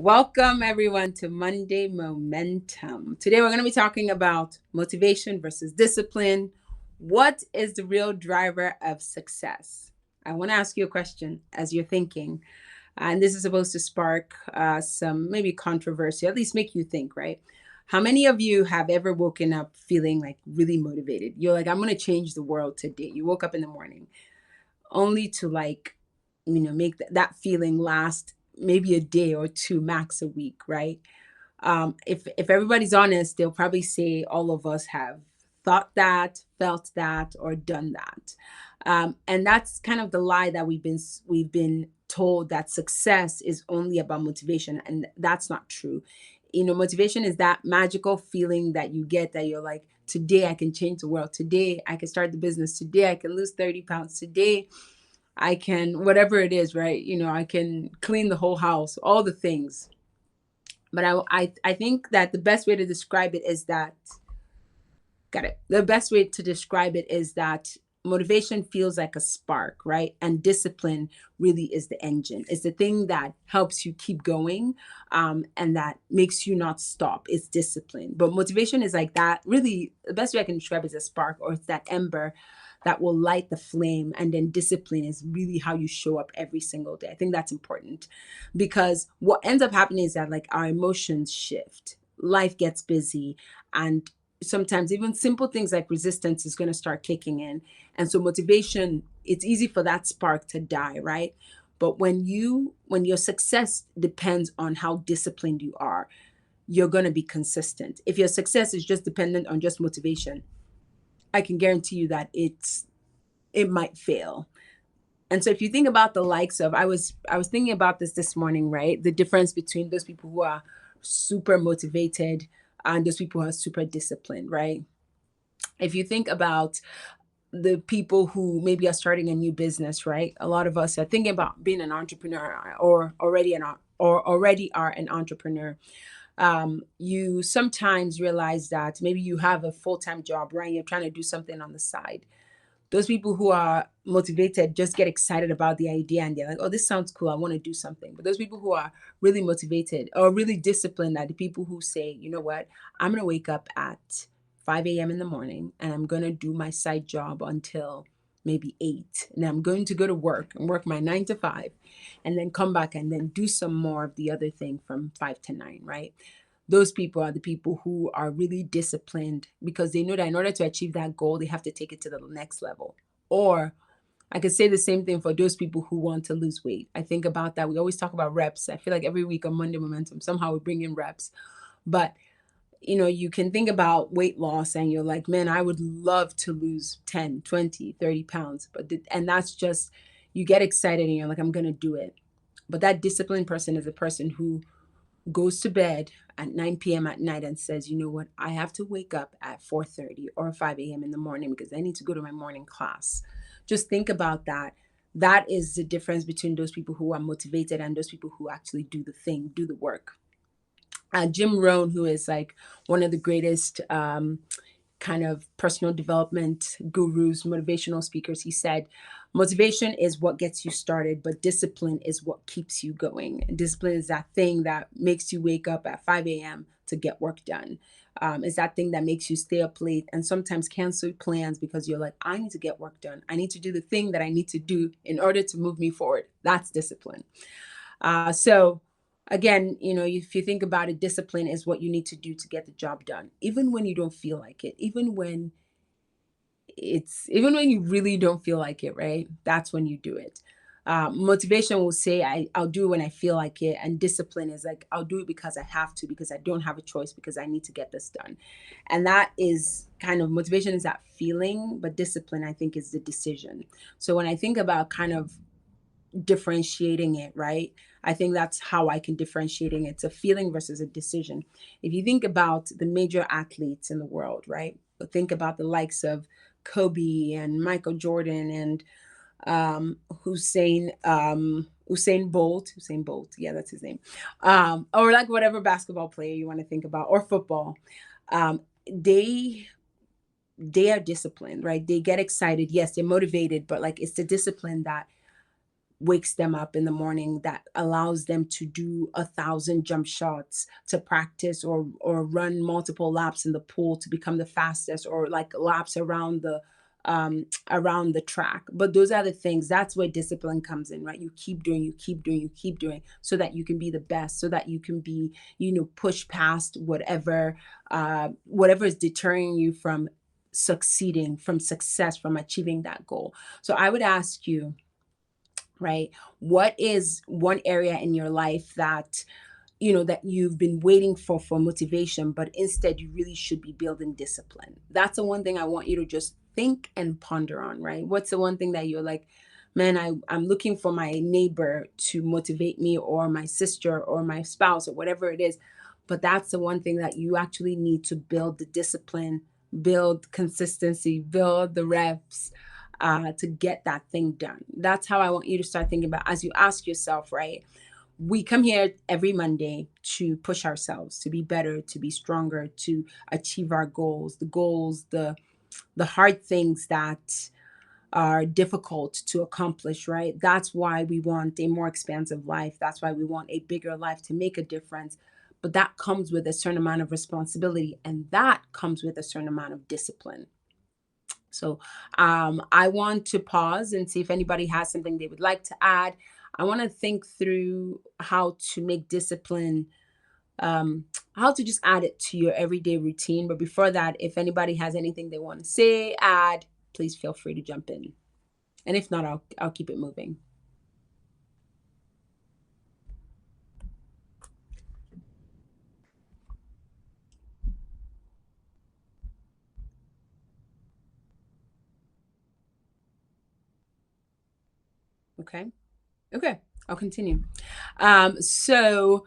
Welcome, everyone, to Monday Momentum. Today, we're going to be talking about motivation versus discipline. What is the real driver of success? I want to ask you a question as you're thinking, and this is supposed to spark some maybe controversy, at least make you think, right? How many of you have ever woken up feeling like really motivated? You're like, I'm going to change the world today. You woke up in the morning only to make that feeling last maybe a day or two, max a week, right? If everybody's honest, they'll probably say all of us have thought that, felt that, or done that. And that's kind of the lie that we've been told, that success is only about motivation, and that's not true. Motivation is that magical feeling that you get, that you're like, today I can change the world, today I can start the business, today I can lose 30 pounds, today I can, whatever it is, right? I can clean the whole house, all the things. But I think that the best way to describe it is that, got it. The best way to describe it is that motivation feels like a spark, right? And discipline really is the engine. It's the thing that helps you keep going, and that makes you not stop. It's discipline. But motivation is like that. Really, the best way I can describe it is a spark, or it's that ember that will light the flame. And then discipline is really how you show up every single day. I think that's important, because what ends up happening is that, like, our emotions shift, life gets busy, and sometimes even simple things like resistance is going to start kicking in. And so motivation, it's easy for that spark to die, right? But when your success depends on how disciplined you are, you're going to be consistent. If your success is just dependent on just motivation, I can guarantee you that it might fail. And so if you think about the likes of, I was thinking about this morning, right? The difference between those people who are super motivated and those people who are super disciplined, right? If you think about the people who maybe are starting a new business, right? A lot of us are thinking about being an entrepreneur, or already are an entrepreneur. You sometimes realize that maybe you have a full-time job, right? You're trying to do something on the side. Those people who are motivated just get excited about the idea, and they're like, oh, this sounds cool, I want to do something. But those people who are really motivated or really disciplined are the people who say, you know what, I'm going to wake up at 5 a.m. in the morning, and I'm going to do my side job until maybe 8, and I'm going to go to work and work my 9 to 5, and then come back and then do some more of the other thing from 5 to 9, right? Those people are the people who are really disciplined, because they know that in order to achieve that goal, they have to take it to the next level. Or I could say the same thing for those people who want to lose weight. I think about that. We always talk about reps. I feel like every week on Monday Momentum, somehow we bring in reps. But you can think about weight loss and you're like, man, I would love to lose 10, 20, 30 pounds. And that's just, you get excited and you're like, I'm going to do it. But that disciplined person is a person who goes to bed at 9 p.m. at night and says, you know what, I have to wake up at 4:30 or 5 a.m. in the morning because I need to go to my morning class. Just think about that. That is the difference between those people who are motivated and those people who actually do the thing, do the work. Jim Rohn, who is like one of the greatest kind of personal development gurus, motivational speakers, he said, motivation is what gets you started, but discipline is what keeps you going. And discipline is that thing that makes you wake up at 5 a.m. to get work done. It's that thing that makes you stay up late and sometimes cancel plans because you're like, I need to get work done. I need to do the thing that I need to do in order to move me forward. That's discipline. So again, if you think about it, discipline is what you need to do to get the job done, even when you don't feel like it, even when you really don't feel like it, right? That's when you do it. Motivation will say, I'll do it when I feel like it. And discipline is like, I'll do it because I have to, because I don't have a choice, because I need to get this done. And that is kind of, motivation is that feeling, but discipline, I think, is the decision. So when I think about kind of differentiating it, right? I think that's how I can differentiating it. It's a feeling versus a decision. If you think about the major athletes in the world, right? Think about the likes of Kobe and Michael Jordan and Usain Bolt, yeah, that's his name, or like whatever basketball player you want to think about, or football. Um, they they are disciplined, right? They get excited, yes, they're motivated, but like it's the discipline that wakes them up in the morning, that allows them to do 1,000 jump shots to practice, or run multiple laps in the pool to become the fastest, or like laps around the track. But those are the things, that's where discipline comes in, right? You keep doing, you keep doing, you keep doing, so that you can be the best, so that you can be, push past whatever is deterring you from succeeding, from success, from achieving that goal. So I would ask you, right, what is one area in your life that that you've been waiting for motivation, but instead you really should be building discipline? That's the one thing I want you to just think and ponder on, right? What's the one thing that you're like, man, I'm looking for my neighbor to motivate me, or my sister, or my spouse, or whatever it is. But that's the one thing that you actually need to build the discipline, build consistency, build the reps, to get that thing done. That's how I want you to start thinking about, as you ask yourself, right? We come here every Monday to push ourselves to be better, to be stronger, to achieve our goals, the hard things that are difficult to accomplish, right? That's why we want a more expansive life. That's why we want a bigger life to make a difference. But that comes with a certain amount of responsibility, and that comes with a certain amount of discipline. So I want to pause and see if anybody has something they would like to add. I want to think through how to make discipline, how to just add it to your everyday routine. But before that, if anybody has anything they want to say, add, please feel free to jump in. And if not, I'll keep it moving. Okay. Okay. I'll continue. So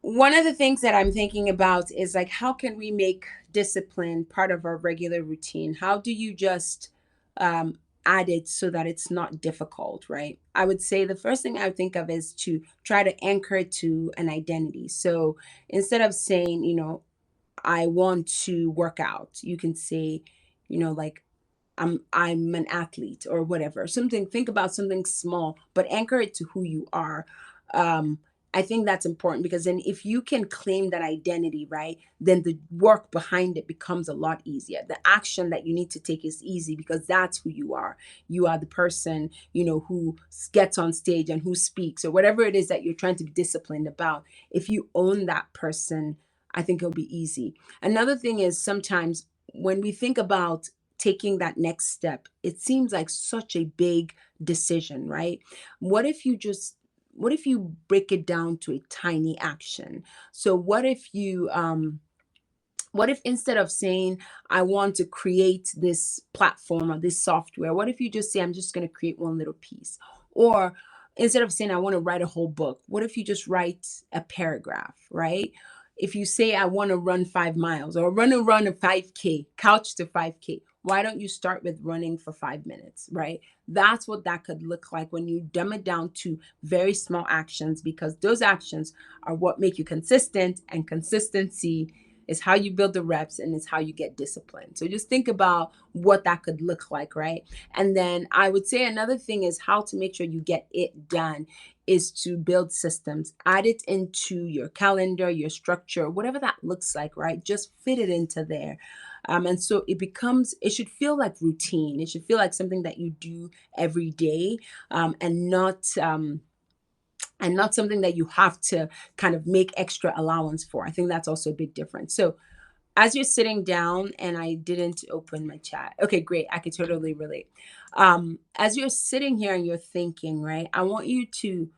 one of the things that I'm thinking about is like, how can we make discipline part of our regular routine? How do you just um, add it so that it's not difficult, right? I would say the first thing I would think of is to try to anchor it to an identity. So instead of saying, I want to work out, you can say, like, I'm an athlete, or whatever. Something, think about something small, but anchor it to who you are. Um, I think that's important, because then if you can claim that identity, right, then the work behind it becomes a lot easier. The action that you need to take is easy, because that's who you are. You are the person, who gets on stage and who speaks, or whatever it is that you're trying to be disciplined about. If you own that person, I think it'll be easy. Another thing is, sometimes when we think about taking that next step, it seems like such a big decision, right? What if you just what if you break it down to a tiny action? So what if instead of saying, I want to create this platform or this software, what if you just say, I'm just going to create one little piece? Or instead of saying, I want to write a whole book, what if you just write a paragraph, right? If you say, I want to run 5 miles, or run a 5K, couch to 5K, why don't you start with running for 5 minutes, right? That's what that could look like when you dumb it down to very small actions, because those actions are what make you consistent, and consistency is how you build the reps, and it's how you get disciplined. So just think about what that could look like, right? And then I would say another thing is how to make sure you get it done is to build systems. Add it into your calendar, your structure, whatever that looks like, right? Just fit it into there. And so it should feel like routine. It should feel like something that you do every day, and not something that you have to kind of make extra allowance for. I think that's also a big difference. So as you're sitting down, and I didn't open my chat. Okay, great. I could totally relate. As you're sitting here and you're thinking, right, I want you to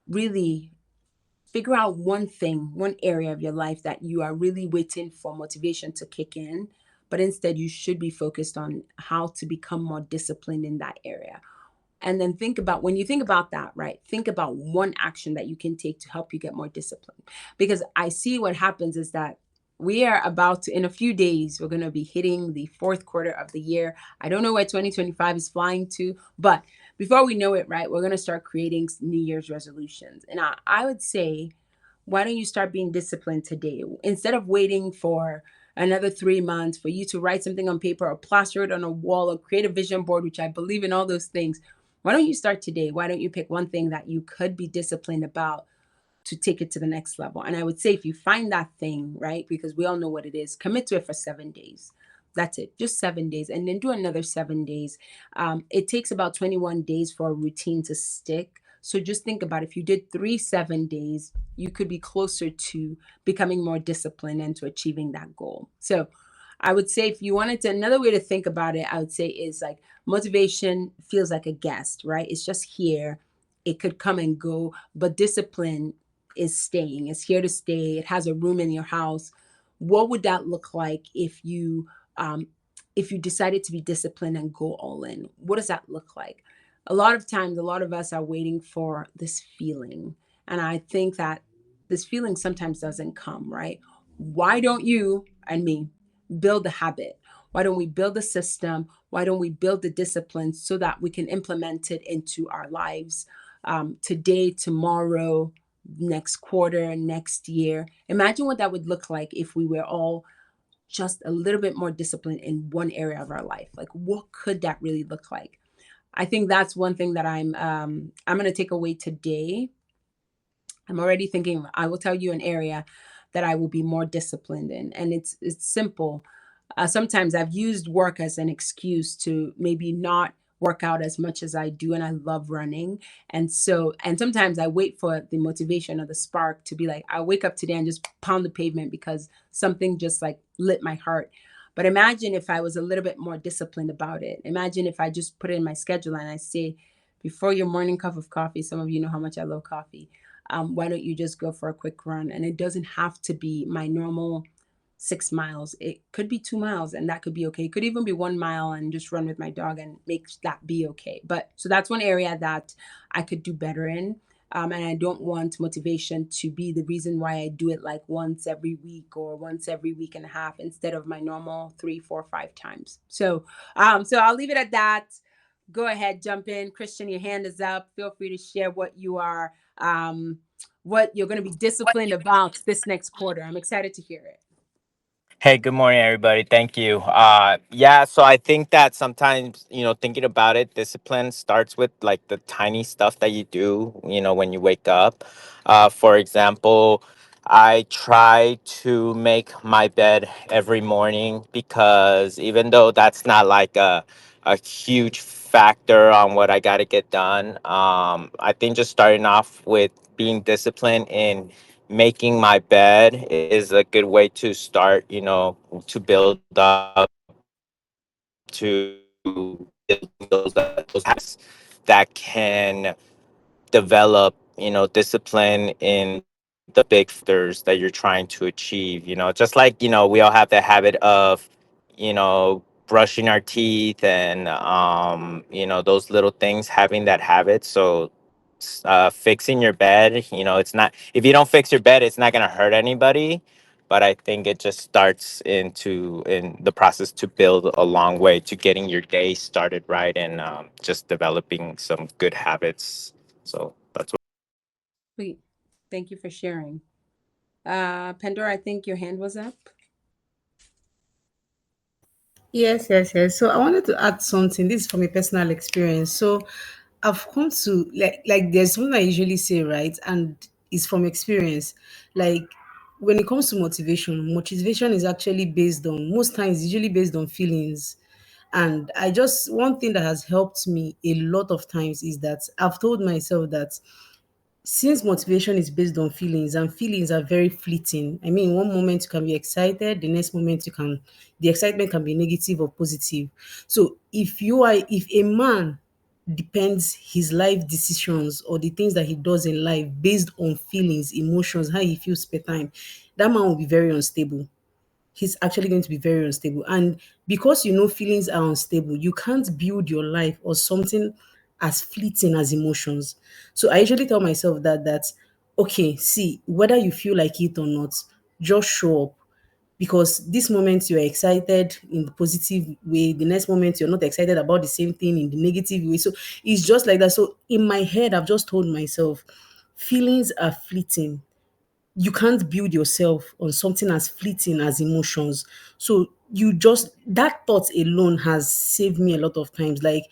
really figure out one thing, one area of your life that you are really waiting for motivation to kick in, but instead you should be focused on how to become more disciplined in that area. And then think about, when you think about that, right? Think about one action that you can take to help you get more discipline. Because I see what happens is that we are about to, in a few days, we're going to be hitting the fourth quarter of the year. I don't know where 2025 is flying to, but before we know it, right, we're going to start creating New Year's resolutions. And I would say, why don't you start being disciplined today? Instead of waiting for another 3 months for you to write something on paper, or plaster it on a wall, or create a vision board, which I believe in all those things. Why don't you start today? Why don't you pick one thing that you could be disciplined about to take it to the next level? And I would say if you find that thing, right, because we all know what it is, commit to it for 7 days. That's it, just 7 days, and then do another 7 days. It takes about 21 days for a routine to stick. So just think about if you did 3 7 days, you could be closer to becoming more disciplined and to achieving that goal. So I would say if you wanted to, another way to think about it, I would say is like motivation feels like a guest, right? It's just here. It could come and go, but discipline is staying. It's here to stay. It has a room in your house. What would that look like um, if you decided to be disciplined and go all in? What does that look like? A lot of times, a lot of us are waiting for this feeling, and I think that this feeling sometimes doesn't come, right? Why don't you and me build a habit? Why don't we build a system? Why don't we build the discipline so that we can implement it into our lives today, tomorrow, next quarter, next year? Imagine what that would look like if we were all just a little bit more disciplined in one area of our life. Like, what could that really look like? I think that's one thing that I'm going to take away today. I'm already thinking. I will tell you an area that I will be more disciplined in, and it's simple. Sometimes I've used work as an excuse to maybe not work out as much as I do, and I love running. And sometimes I wait for the motivation or the spark to be like, I wake up today and just pound the pavement because something just like lit my heart. But imagine if I was a little bit more disciplined about it. Imagine if I just put it in my schedule and I say, before your morning cup of coffee, some of you know how much I love coffee. Why don't you just go for a quick run? And it doesn't have to be my normal 6 miles. It could be 2 miles, and that could be okay. It could even be 1 mile and just run with my dog and make that be okay. But so that's one area that I could do better in. And I don't want motivation to be the reason why I do it like once every week or once every week and a half instead of my normal 3 4 5 times. So I'll leave it at that. Go ahead, jump in. Christian, your hand is up. Feel free to share what you're going to be disciplined about this next quarter. I'm excited to hear it. Hey, good morning, everybody. Thank you. Yeah, so I think that sometimes, thinking about it, discipline starts with like the tiny stuff that you do, when you wake up. For example, I try to make my bed every morning because even though that's not like a huge factor on what I got to get done, I think just starting off with being disciplined in making my bed is a good way to start, to build up to building those habits that can develop, discipline in the big factors that you're trying to achieve. Just like, we all have the habit of, brushing our teeth and, those little things, having that habit. So, fixing your bed, it's not, if you don't fix your bed, it's not going to hurt anybody. But I think it just starts in the process to build a long way to getting your day started right and just developing some good habits. So that's Sweet. Thank you for sharing. Pandora, I think your hand was up. Yes, yes, yes. So I wanted to add something. This is from a personal experience. So I've come to like there's something I usually say, right? And it's from experience. Like when it comes to motivation is actually based on most times usually based on feelings. And I just one thing that has helped me a lot of times is that I've told myself that since motivation is based on feelings and feelings are very fleeting. I mean, one moment you can be excited, the next moment the excitement can be negative or positive. So if a man depends his life decisions or the things that he does in life based on feelings, emotions, how he feels per time, that man will be very unstable. He's actually going to be very unstable. And because feelings are unstable, you can't build your life or something as fleeting as emotions. So I usually tell myself that okay, see, whether you feel like it or not, just show up. Because this moment you are excited in the positive way, the next moment you're not excited about the same thing in the negative way. So it's just like that. So in my head, I've just told myself, feelings are fleeting. You can't build yourself on something as fleeting as emotions. So you just that thought alone has saved me a lot of times. Like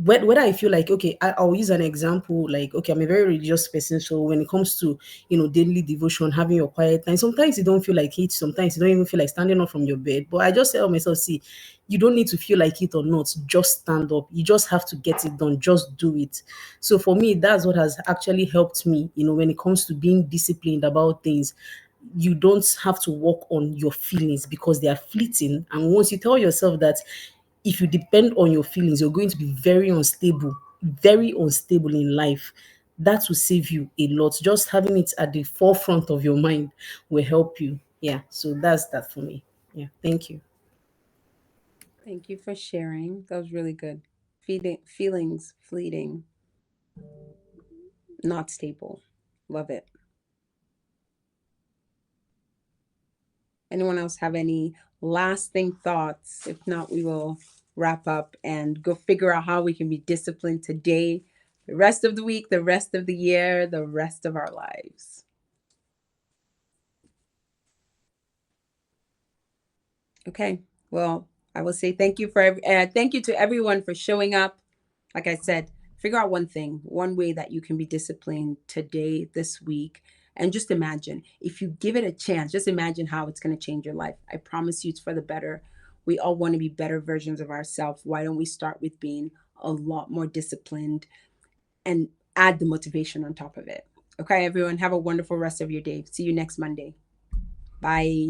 whether I feel like, okay, I'll use an example. Like, okay, I'm a very religious person, so when it comes to, daily devotion, having your quiet time, sometimes you don't feel like it. Sometimes you don't even feel like standing up from your bed. But I just tell myself, see, you don't need to feel like it or not. Just stand up. You just have to get it done. Just do it. So for me, that's what has actually helped me. When it comes to being disciplined about things, you don't have to work on your feelings because they are fleeting. And once you tell yourself that if you depend on your feelings, you're going to be very unstable in life. That will save you a lot. Just having it at the forefront of your mind will help you. Yeah. So that's that for me. Yeah. Thank you. Thank you for sharing. That was really good. Feelings fleeting, not stable. Love it. Anyone else have any lasting thoughts? If not, we will wrap up and go figure out how we can be disciplined today, the rest of the week, the rest of the year, the rest of our lives. Okay. Well, I will say thank you thank you to everyone for showing up. Like I said, figure out one thing, one way that you can be disciplined today, this week, and just imagine if you give it a chance. Just imagine how it's going to change your life. I promise you, it's for the better. We all want to be better versions of ourselves. Why don't we start with being a lot more disciplined and add the motivation on top of it? Okay, everyone, have a wonderful rest of your day. See you next Monday. Bye.